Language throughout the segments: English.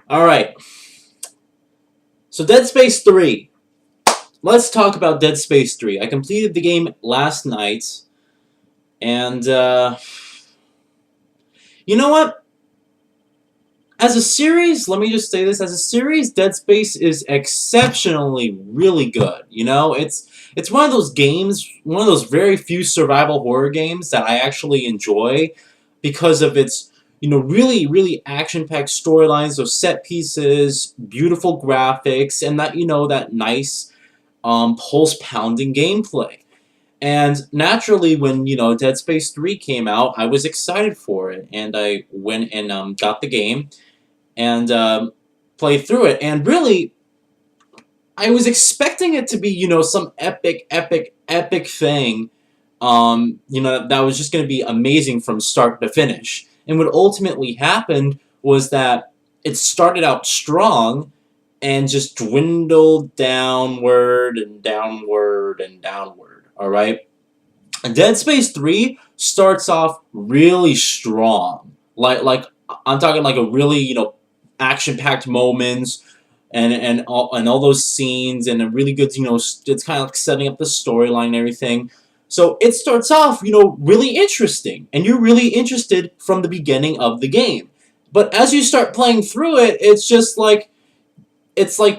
Alright, so Dead Space 3. Let's talk about Dead Space 3. I completed the game last night, and, you know what? As a series, let me just say this, as a series, Dead Space is exceptionally really good. You know, it's one of those games, one of those very few survival horror games that I actually enjoy because of its, really, really action-packed storylines, those set pieces, beautiful graphics, and that, that nice, pulse-pounding gameplay. And naturally, when, Dead Space 3 came out, I was excited for it, and I went and got the game and played through it. And really, I was expecting it to be, some epic, epic, epic thing, that was just going to be amazing from start to finish. And what ultimately happened was that it started out strong and just dwindled downward and downward and downward, alright? Dead Space 3 starts off really strong. Like I'm talking like a really, action-packed moments and all those scenes and a really good, it's kind of like setting up the storyline and everything. So it starts off, really interesting, and you're really interested from the beginning of the game. But as you start playing through it, it's like,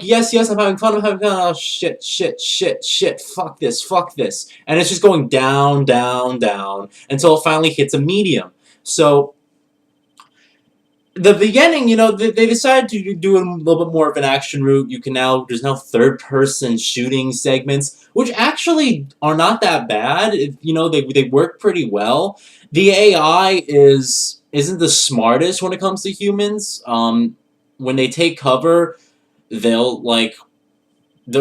yes, I'm having fun, oh, shit, fuck this. And it's just going down, down, down, until it finally hits a medium. So, the beginning, they decided to do a little bit more of an action route. There's now third-person shooting segments, which actually are not that bad. They work pretty well. The AI isn't the smartest when it comes to humans. When they take cover, they'll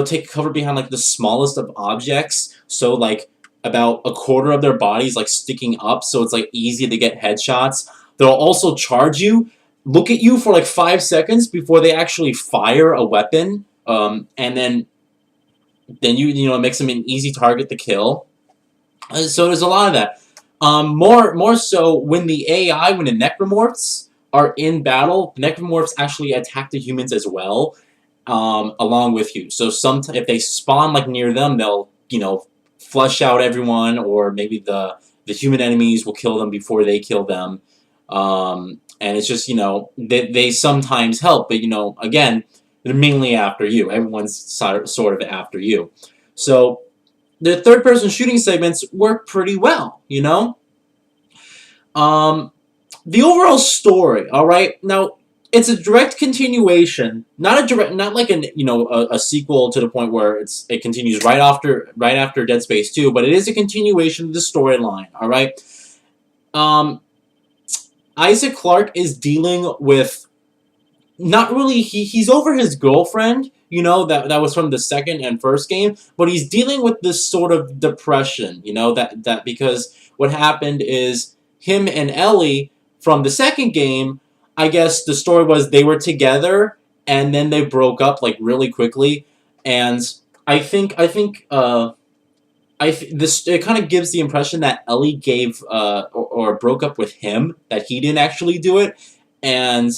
take cover behind like the smallest of objects, so like about a quarter of their bodies like sticking up, so it's like easy to get headshots. They'll also charge you, look at you for like 5 seconds before they actually fire a weapon, and then it makes them an easy target to kill. So there's a lot of that. More so when the necromorphs are in battle, the necromorphs actually attack the humans as well, along with you. So if they spawn like near them, they'll flush out everyone, or maybe the human enemies will kill them before they kill them. And it's just they sometimes help, but again, they're mainly after you. Everyone's sort of after you. So the third-person shooting segments work pretty well. The overall story, all right. Now, it's a direct continuation, not like a sequel to the point where it continues right after Dead Space 2, but it is a continuation of the storyline, all right. Isaac Clarke is dealing with, not really, he's over his girlfriend, that was from the second and first game, but he's dealing with this sort of depression, that because what happened is him and Ellie from the second game, I guess the story was they were together and then they broke up like really quickly, and I think it kind of gives the impression that Ellie gave or broke up with him, that he didn't actually do it, and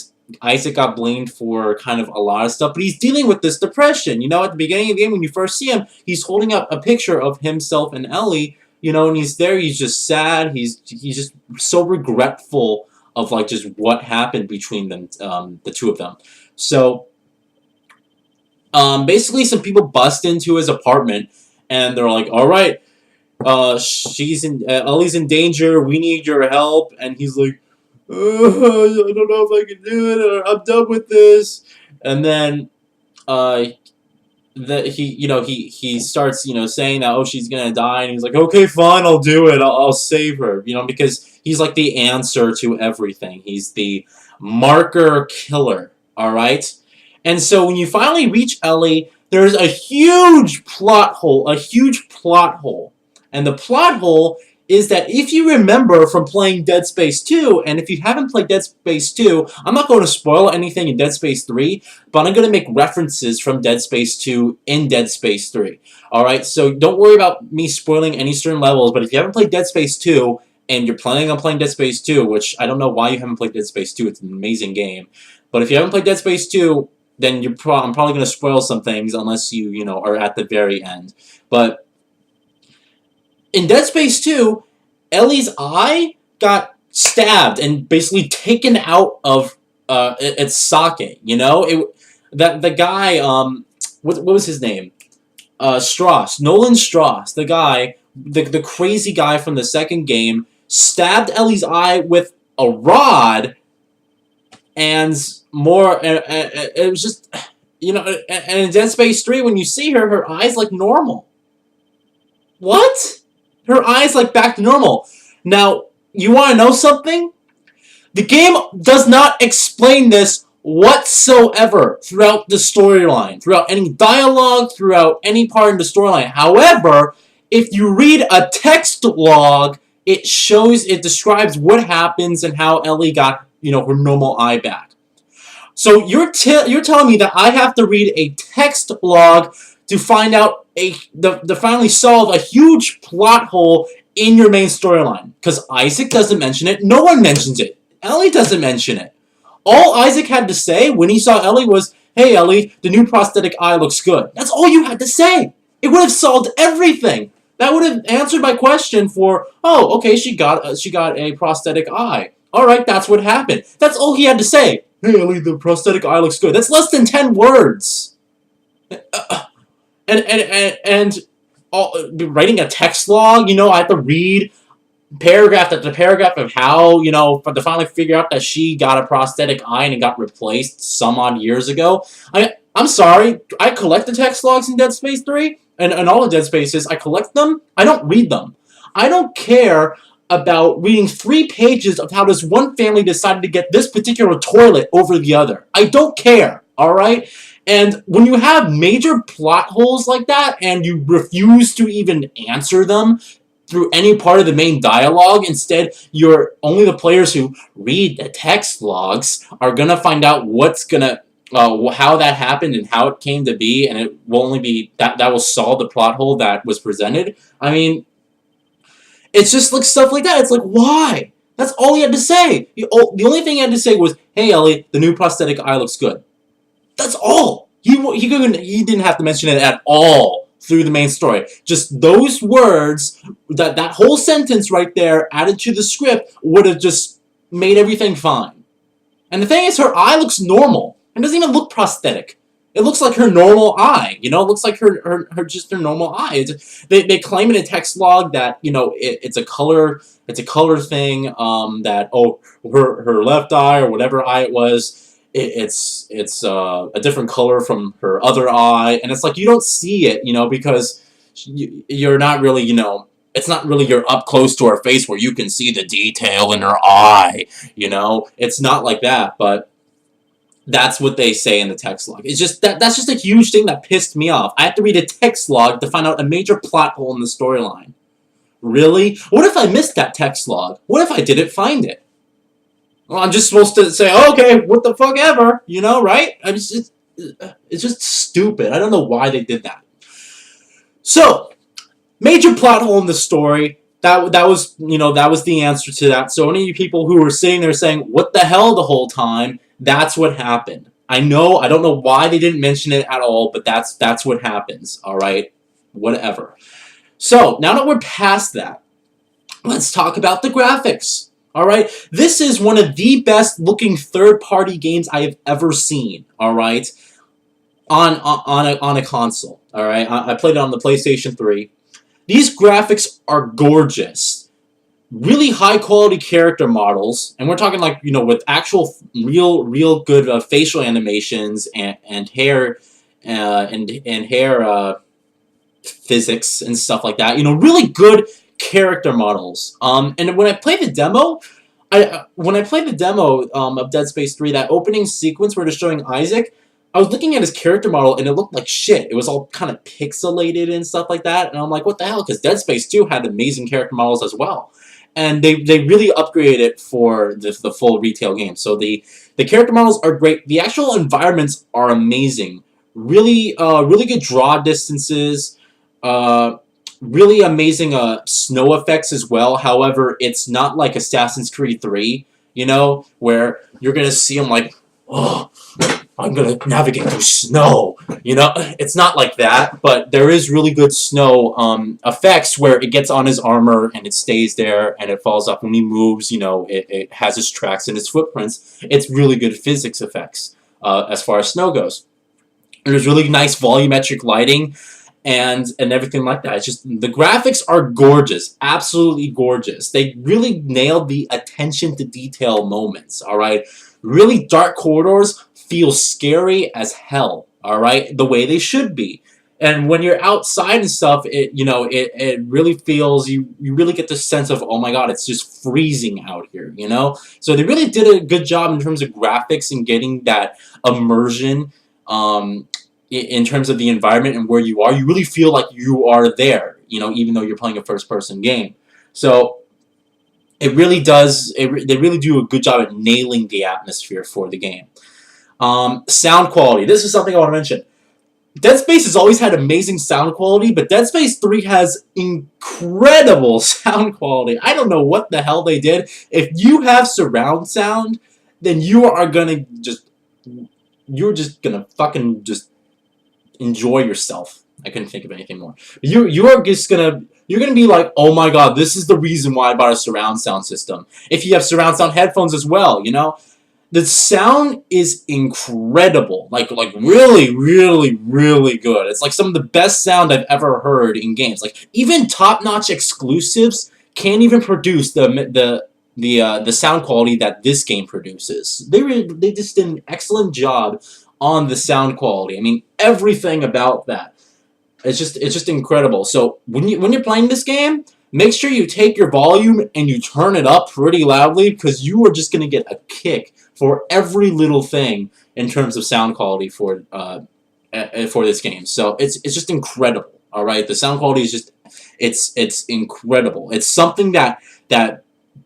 Isaac got blamed for kind of a lot of stuff. But he's dealing with this depression. At the beginning of the game, when you first see him, he's holding up a picture of himself and Ellie. And he's there. He's just sad. He's just so regretful of like just what happened between them, the two of them. So basically, some people bust into his apartment. And they're like, all right, Ellie's in danger. We need your help. And he's like, I don't know if I can do it, or I'm done with this. And then he starts saying that, oh, she's gonna die, and he's like, okay, fine, I'll do it. I'll save her. Because he's like the answer to everything. He's the marker killer. All right. And so when you finally reach Ellie, there's a huge plot hole, And the plot hole is that if you remember from playing Dead Space 2, and if you haven't played Dead Space 2, I'm not going to spoil anything in Dead Space 3, but I'm going to make references from Dead Space 2 in Dead Space 3. Alright, so don't worry about me spoiling any certain levels, but if you haven't played Dead Space 2, and you're planning on playing Dead Space 2, which I don't know why you haven't played Dead Space 2. It's an amazing game. But if you haven't played Dead Space 2, then I'm probably going to spoil some things unless you know, are at the very end. But in Dead Space 2, Ellie's eye got stabbed and basically taken out of its socket. You know, the guy, what was his name? Strauss, Nolan Strauss, the guy, the crazy guy from the second game, stabbed Ellie's eye with a rod, and more. It was just, you know, and in Dead Space 3, when you see her, her eyes like normal. What? Her eyes like back to normal. Now, you want to know something? The game does not explain this whatsoever throughout the storyline, throughout any dialogue, throughout any part of the storyline. However, if you read a text log, it describes what happens and how Ellie got, you know, her normal eye back. So you're telling me that I have to read a text log to find out to finally solve a huge plot hole in your main storyline? Because Isaac doesn't mention it. No one mentions it. Ellie doesn't mention it. All Isaac had to say when he saw Ellie was, "Hey Ellie, the new prosthetic eye looks good." That's all you had to say. It would have solved everything. That would have answered my question for, oh, okay, she got a prosthetic eye. All right, that's what happened. That's all he had to say. "Hey Ellie, the prosthetic eye looks good." That's less than 10 words. And writing a text log, you know, I have to read paragraph after paragraph of how, you know, to finally figure out that she got a prosthetic eye and it got replaced some odd years ago. I'm sorry, I collect the text logs in Dead Space 3, and all the Dead Spaces, I collect them, I don't read them. I don't care about reading 3 pages of how this one family decided to get this particular toilet over the other. I don't care, alright? And when you have major plot holes like that, and you refuse to even answer them through any part of the main dialogue, instead, only the players who read the text logs are gonna find out what's gonna, how that happened and how it came to be, and it will only be that will solve the plot hole that was presented. I mean, it's just like stuff like that. It's like, why? That's all he had to say. The only thing he had to say was, "Hey Ellie, the new prosthetic eye looks good." That's all. He didn't have to mention it at all through the main story. Just those words, that whole sentence right there added to the script would have just made everything fine. And the thing is, her eye looks normal. It doesn't even look prosthetic. It looks like her normal eye. You know, it looks like her normal eye. They claim in a text log that, you know, it's a color thing. That, oh, her left eye or whatever eye it was, it's a different color from her other eye, and it's like you don't see it, you know, because you're not really, you know, it's not really you're up close to her face where you can see the detail in her eye, you know. It's not like that, but that's what they say in the text log. It's just that's just a huge thing that pissed me off. I have to read a text log to find out a major plot hole in the storyline. Really? What if I missed that text log? What if I didn't find it? Well, I'm just supposed to say, oh, okay, what the fuck ever, you know, right? It's just stupid. I don't know why they did that. So, major plot hole in the story. That was, you know, that was the answer to that. So any of you people who were sitting there saying, what the hell the whole time, that's what happened. I don't know why they didn't mention it at all, but that's what happens, all right? Whatever. So, now that we're past that, let's talk about the graphics. Alright, this is one of the best looking third-party games I have ever seen, alright, on a console, alright. I played it on the PlayStation 3. These graphics are gorgeous. Really high-quality character models, and we're talking like, you know, with actual real good facial animations and hair hair physics and stuff like that. You know, really good character models. And when I played the demo, of Dead Space 3, that opening sequence where they're showing Isaac, I was looking at his character model and it looked like shit. It was all kind of pixelated and stuff like that, and I'm like, what the hell? Because Dead Space 2 had amazing character models as well. And they really upgraded it for the full retail game. So the character models are great. The actual environments are amazing. Really good draw distances. really amazing snow effects as well. However, it's not like Assassin's Creed 3, you know, where you're gonna see him like, oh, I'm gonna navigate through snow. You know, it's not like that, but there is really good snow effects where it gets on his armor and it stays there and it falls off when he moves. You know, it has his tracks and his footprints. It's really good physics effects as far as snow goes. And there's really nice volumetric lighting and everything like that. It's just the graphics are gorgeous, absolutely gorgeous. They really nailed the attention to detail moments. All right, really dark corridors feel scary as hell. All right, the way they should be. And when you're outside and stuff, it really feels you really get this sense of, oh my god, it's just freezing out here, you know. So they really did a good job in terms of graphics and getting that immersion. In terms of the environment and where you are, you really feel like you are there, you know, even though you're playing a first-person game. So it really does. They really do a good job at nailing the atmosphere for the game. Sound quality. This is something I want to mention. Dead Space has always had amazing sound quality, but Dead Space 3 has incredible sound quality. I don't know what the hell they did. If you have surround sound, then you're just gonna fucking just enjoy yourself. I couldn't think of anything more. You're gonna be like, oh my god, this is the reason why I bought a surround sound system. If you have surround sound headphones as well, you know, the sound is incredible. Like really, really, really good. It's like some of the best sound I've ever heard in games. Like even top-notch exclusives can't even produce the sound quality that this game produces. They just did an excellent job on the sound quality. I mean, everything about that. It's just incredible. So when you're playing this game, make sure you take your volume and you turn it up pretty loudly, because you are just gonna get a kick for every little thing in terms of sound quality for this game. So it's just incredible. All right, the sound quality is just it's incredible. It's something that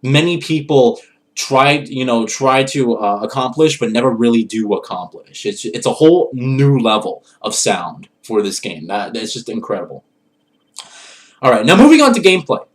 many people try to accomplish, but never really do accomplish. It's a whole new level of sound for this game. That's just incredible. All right, now moving on to gameplay.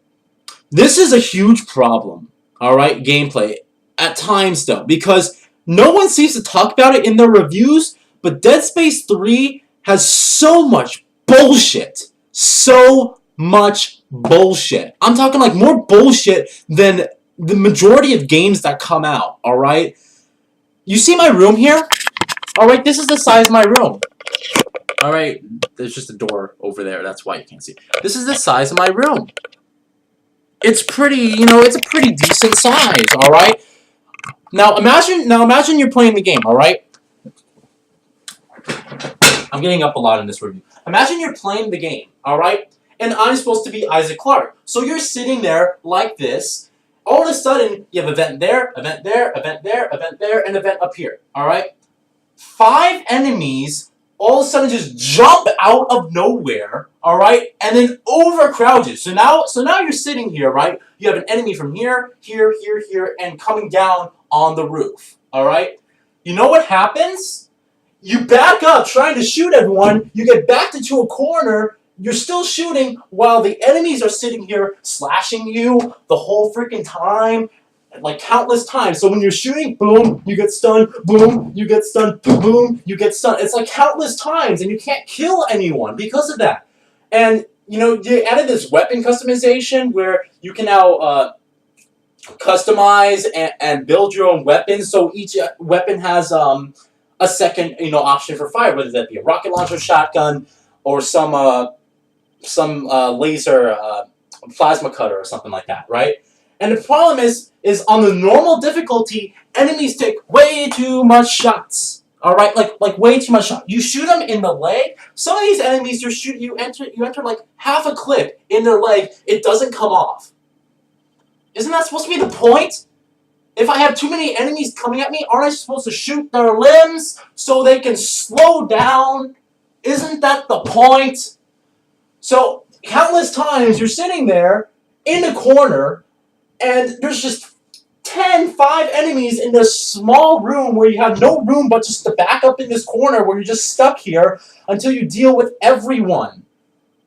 This is a huge problem. All right, gameplay at times though, because no one seems to talk about it in their reviews. But Dead Space 3 has so much bullshit. So much bullshit. I'm talking like more bullshit than the majority of games that come out, alright? You see my room here? Alright, this is the size of my room. Alright, there's just a door over there, that's why you can't see. This is the size of my room. It's pretty, it's a pretty decent size, alright? Now imagine you're playing the game, alright? I'm getting up a lot in this review. Imagine you're playing the game, alright? And I'm supposed to be Isaac Clarke. So you're sitting there like this. All of a sudden, you have event there, event there, event there, event there, and event up here. Alright? 5 enemies all of a sudden just jump out of nowhere, alright? And then overcrowd you. So now you're sitting here, right? You have an enemy from here, here, here, here, and coming down on the roof. Alright? You know what happens? You back up trying to shoot everyone, you get backed into a corner. You're still shooting while the enemies are sitting here slashing you the whole freaking time, like countless times. So when you're shooting, boom, you get stunned, boom, you get stunned, boom, you get stunned. It's like countless times, and you can't kill anyone because of that. And, they added this weapon customization where you can now customize and build your own weapons. So each weapon has a second, option for fire, whether that be a rocket launcher, shotgun, or some laser plasma cutter or something like that, right? And the problem is on the normal difficulty, enemies take way too much shots. All right, like way too much shots. You shoot them in the leg. Some of these enemies, you enter like half a clip in their leg. It doesn't come off. Isn't that supposed to be the point? If I have too many enemies coming at me, aren't I supposed to shoot their limbs so they can slow down? Isn't that the point? So, countless times you're sitting there in the corner and there's just 5 enemies in this small room where you have no room but just to back up in this corner where you're just stuck here until you deal with everyone.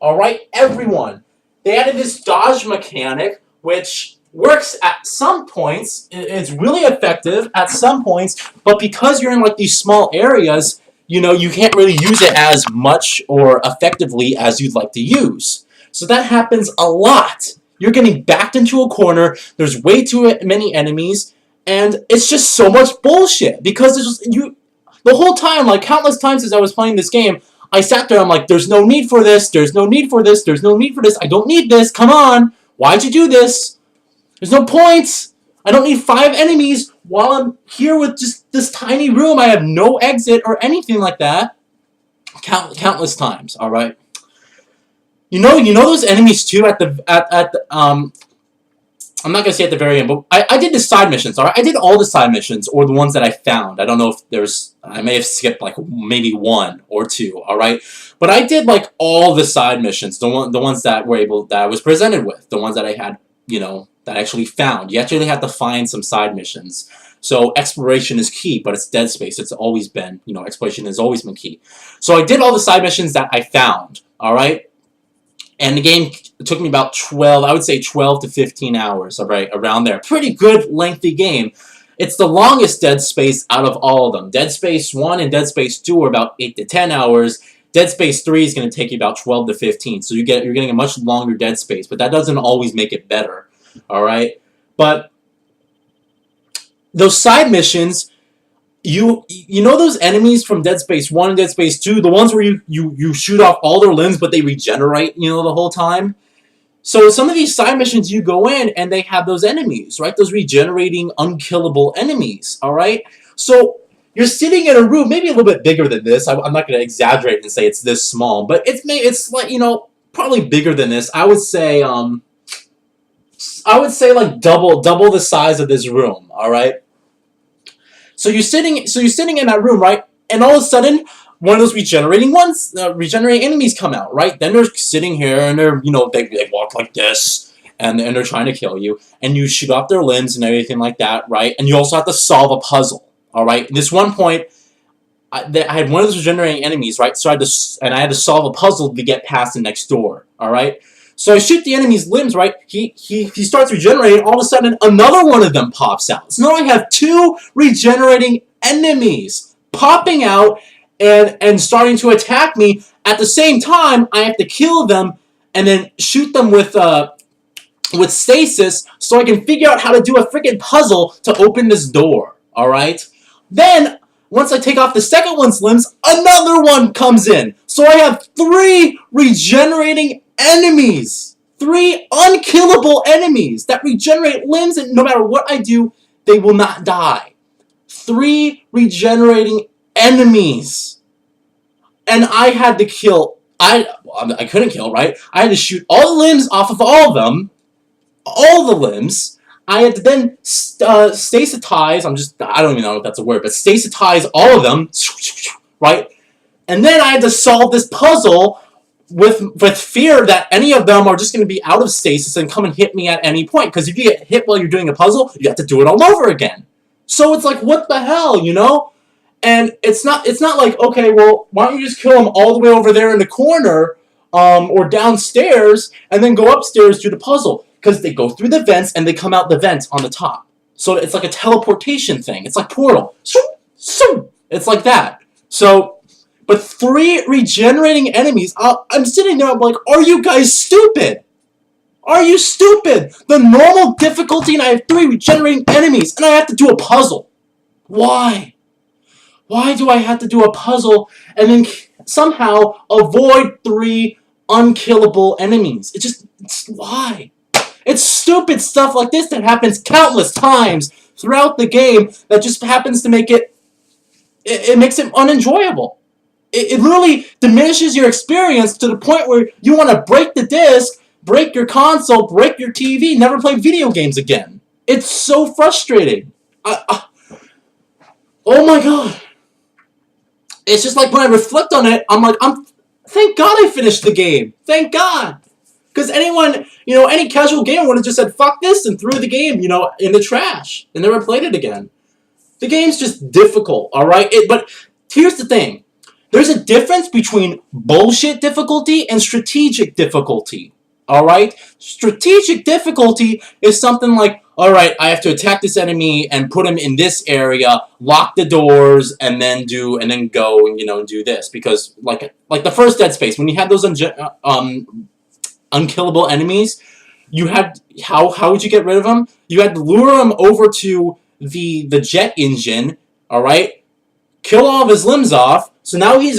Alright? Everyone. they added this dodge mechanic, which works at some points. It's really effective at some points, but because you're in like these small areas, you know, you can't really use it as much or effectively as you'd like to use. So that happens a lot. You're getting backed into a corner. There's way too many enemies, and it's just so much bullshit because it's just you. The whole time, like countless times as I was playing this game, I sat there. I'm like, "There's no need for this. There's no need for this. There's no need for this. I don't need this. Come on, why'd you do this? There's no point. I don't need 5 enemies while I'm here with just this tiny room. I have no exit or anything like that." Countless times. All right. You know those enemies too I'm not gonna say at the very end, but I did the side missions. All right, I did all the side missions or the ones that I found. I don't know if I may have skipped like maybe 1 or 2. All right, but I did like all the side missions, the ones that I was presented with, the ones that I had, that I actually found. You actually have to find some side missions. So exploration is key, but it's Dead Space. It's always been, exploration has always been key. So I did all the side missions that I found. All right. And the game took me about 12, I would say 12 to 15 hours, all right, around there. Pretty good, lengthy game. It's the longest Dead Space out of all of them. Dead Space 1 and Dead Space 2 are about 8 to 10 hours. Dead Space 3 is going to take you about 12 to 15. So you're getting a much longer Dead Space, but that doesn't always make it better, all right? But those side missions, you know those enemies from Dead Space 1 and Dead Space 2, the ones where you shoot off all their limbs but they regenerate, the whole time? So some of these side missions you go in and they have those enemies, right? Those regenerating, unkillable enemies, all right? So you're sitting in a room, maybe a little bit bigger than this. I'm not going to exaggerate and say it's this small, but it's like, probably bigger than this. I would say like double the size of this room, all right? So you're sitting in that room, right? And all of a sudden, one of those regenerating enemies come out, right? Then they're sitting here and they're, they walk like this and they're trying to kill you. And you shoot off their limbs and everything like that, right? And you also have to solve a puzzle, all right? At this one point, I had one of those regenerating enemies, right? So I had to solve a puzzle to get past the next door, all right? So I shoot the enemy's limbs, right? He starts regenerating. All of a sudden, another one of them pops out. So now I have 2 regenerating enemies popping out and starting to attack me. At the same time, I have to kill them and then shoot them with stasis so I can figure out how to do a freaking puzzle to open this door. All right? Then, once I take off the second one's limbs, another one comes in. So I have 3 regenerating enemies. 3 unkillable enemies that regenerate limbs, and no matter what I do, they will not die. 3 regenerating enemies. And I had to kill... I couldn't kill, right? I had to shoot all the limbs off of all of them. All the limbs. I had to then stasitize... I don't even know if that's a word, but stasitize all of them. Right? And then I had to solve this puzzle with fear that any of them are just going to be out of stasis and come and hit me at any point. Because if you get hit while you're doing a puzzle, you have to do it all over again. So it's like, what the hell, And it's not like, okay, well, why don't you just kill them all the way over there in the corner or downstairs and then go upstairs, do the puzzle. Because they go through the vents and they come out the vents on the top. So it's like a teleportation thing. It's like Portal. It's like that. So... But 3 regenerating enemies, I'm sitting there, I'm like, are you guys stupid? Are you stupid? The normal difficulty, and I have 3 regenerating enemies, and I have to do a puzzle. Why? Why do I have to do a puzzle and then somehow avoid 3 unkillable enemies? Why? It's stupid stuff like this that happens countless times throughout the game that just happens to make it makes it unenjoyable. It literally diminishes your experience to the point where you want to break the disc, break your console, break your TV, never play video games again. It's so frustrating. Oh my god. It's just like when I reflect on it, I'm like, thank God I finished the game. Thank God. Because anyone, any casual gamer would have just said, fuck this, and threw the game, in the trash, and never played it again. The game's just difficult, alright? But here's the thing. There's a difference between bullshit difficulty and strategic difficulty. Alright? Strategic difficulty is something like, alright, I have to attack this enemy and put him in this area, lock the doors, and then go and, do this. Because, like the first Dead Space, when you had those unkillable enemies, you had, how would you get rid of them? You had to lure them over to the jet engine, alright? Kill all of his limbs off. So now he's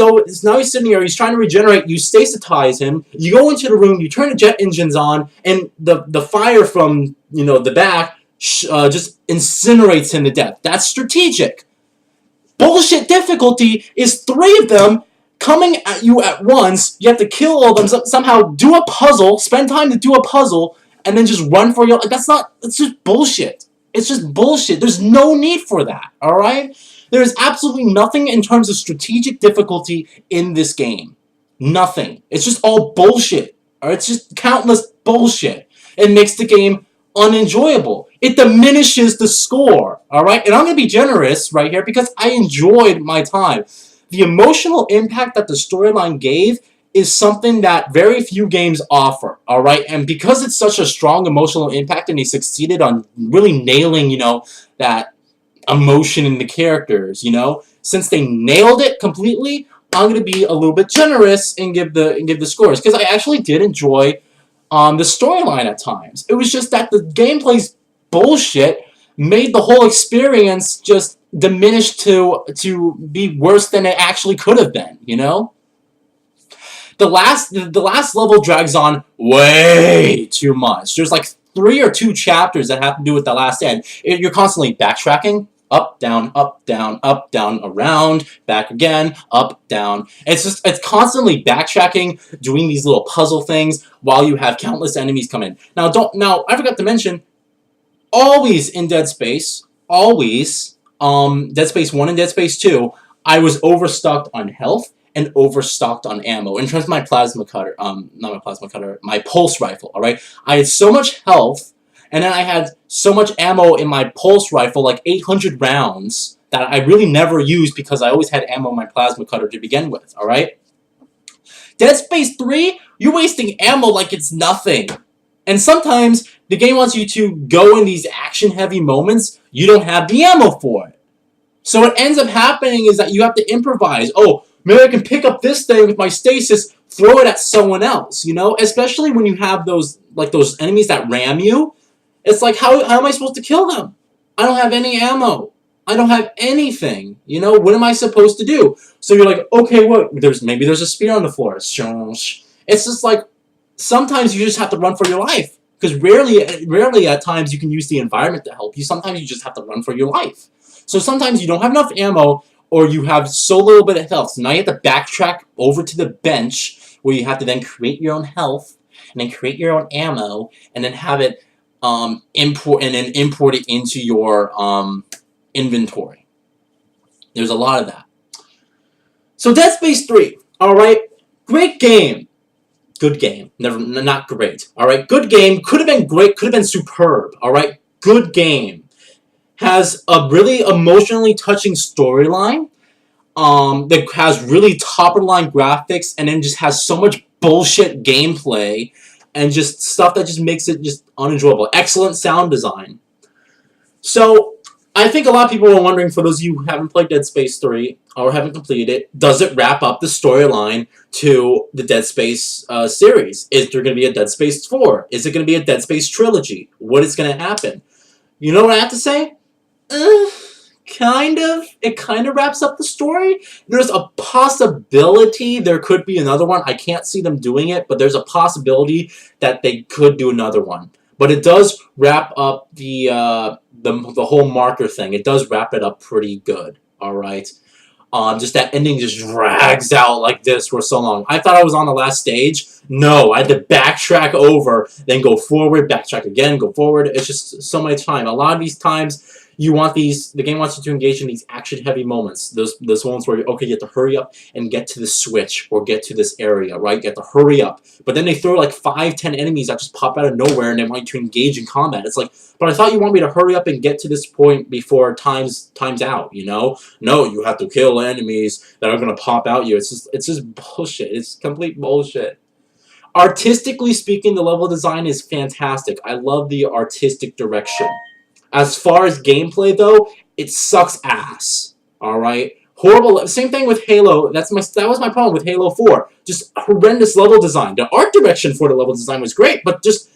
sitting here. He's trying to regenerate. You stasitize him. You go into the room. You turn the jet engines on, and the fire from the back just incinerates him to death. That's strategic. Bullshit difficulty is 3 of them coming at you at once. You have to kill all of them. Somehow do a puzzle. Spend time to do a puzzle, and then just run for your. That's not. It's just bullshit. It's just bullshit. There's no need for that. All right. There is absolutely nothing in terms of strategic difficulty in this game. Nothing. It's just all bullshit. Or it's just countless bullshit. It makes the game unenjoyable. It diminishes the score. Alright? And I'm going to be generous right here because I enjoyed my time. The emotional impact that the storyline gave is something that very few games offer. Alright? And because it's such a strong emotional impact and they succeeded on really nailing, that emotion in the characters, since they nailed it completely, I'm gonna be a little bit generous and give the scores because I actually did enjoy the storyline at times. It was just that the gameplay's bullshit made the whole experience just diminish to be worse than it actually could have been. The last level drags on way too much. There's like 3 or 2 chapters that have to do with the last end. You're constantly backtracking. Up, down, around, back again, up, down. It's constantly backtracking, doing these little puzzle things while you have countless enemies come in. Now, I forgot to mention, always in Dead Space, Dead Space 1 and Dead Space 2, I was overstocked on health and overstocked on ammo. In terms of my plasma cutter, not my plasma cutter, my pulse rifle, alright? I had so much health, and then I had so much ammo in my pulse rifle, like 800 rounds, that I really never used because I always had ammo in my plasma cutter to begin with, alright? Dead Space 3, you're wasting ammo like it's nothing. And sometimes the game wants you to go in these action-heavy moments, you don't have the ammo for it. So what ends up happening is that you have to improvise. Oh, maybe I can pick up this thing with my stasis, throw it at someone else, Especially when you have those enemies that ram you. It's like, how am I supposed to kill them? I don't have any ammo. I don't have anything. What am I supposed to do? So you're like, okay, what? Maybe there's a spear on the floor. It's just like, sometimes you just have to run for your life. Because rarely at times you can use the environment to help you. Sometimes you just have to run for your life. So sometimes you don't have enough ammo, or you have so little bit of health. So now you have to backtrack over to the bench, where you have to then create your own health, and then create your own ammo, and then have it import it into your inventory. There's a lot of that. So Dead Space 3, alright? Great game. Good game. Not great. Alright? Good game. Could have been great. Could have been superb. Alright? Good game. Has a really emotionally touching storyline. That has really top-of-the-line graphics, and then just has so much bullshit gameplay and just stuff that just makes it just unenjoyable. Excellent sound design. So, I think a lot of people are wondering, for those of you who haven't played Dead Space 3 or haven't completed it, does it wrap up the storyline to the Dead Space series? Is there going to be a Dead Space 4? Is it going to be a Dead Space trilogy? What is going to happen? You know what I have to say? Kind of. It kind of wraps up the story. There's a possibility there could be another one. I can't see them doing it, but there's a possibility that they could do another one. But it does wrap up the whole marker thing. It does wrap it up pretty good. All right. Just that ending just drags out like this for so long. I thought I was on the last stage. No, I had to backtrack over, then go forward, backtrack again, go forward. It's just so much time. A lot of these times, the game wants you to engage in these action-heavy moments. Those moments where, okay, you have to hurry up and get to this switch or get to this area, right? You have to hurry up. But then they throw like 5-10 enemies that just pop out of nowhere and they want you to engage in combat. It's like, but I thought you want me to hurry up and get to this point before time's out, No, you have to kill enemies that are going to pop out you. It's just bullshit. It's complete bullshit. Artistically speaking, the level design is fantastic. I love the artistic direction. As far as gameplay, though, it sucks ass. All right, horrible. Same thing with Halo. That was my problem with Halo 4. Just horrendous level design. The art direction for the level design was great, but just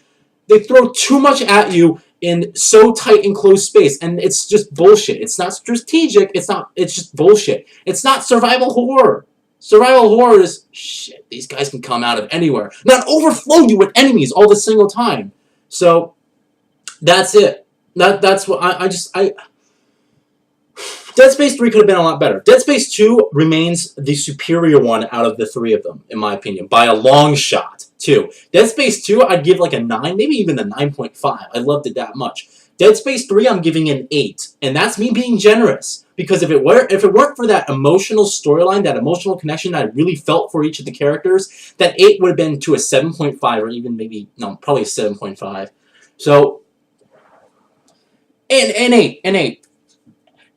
they throw too much at you in so tight and close space, and it's just bullshit. It's not strategic. It's not. It's just bullshit. It's not survival horror. Survival horror is shit. These guys can come out of anywhere, not overflow you with enemies all the single time. So that's it. That's what I Dead Space 3 could have been a lot better. Dead Space 2 remains the superior one out of the three of them, in my opinion, by a long shot, too. Dead Space 2, I'd give like a 9, maybe even a 9.5. I loved it that much. Dead Space 3, I'm giving an 8, and that's me being generous. Because if it weren't for that emotional storyline, that emotional connection that I really felt for each of the characters, that 8 would have been to a 7.5, or even maybe, no, probably a 7.5. So, an 8.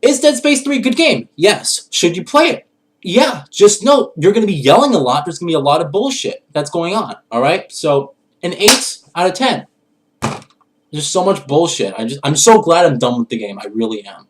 Is Dead Space 3 a good game? Yes. Should you play it? Yeah. Just know you're going to be yelling a lot. There's going to be a lot of bullshit that's going on. All right? So, an 8 out of 10. There's so much bullshit. I'm so glad I'm done with the game. I really am.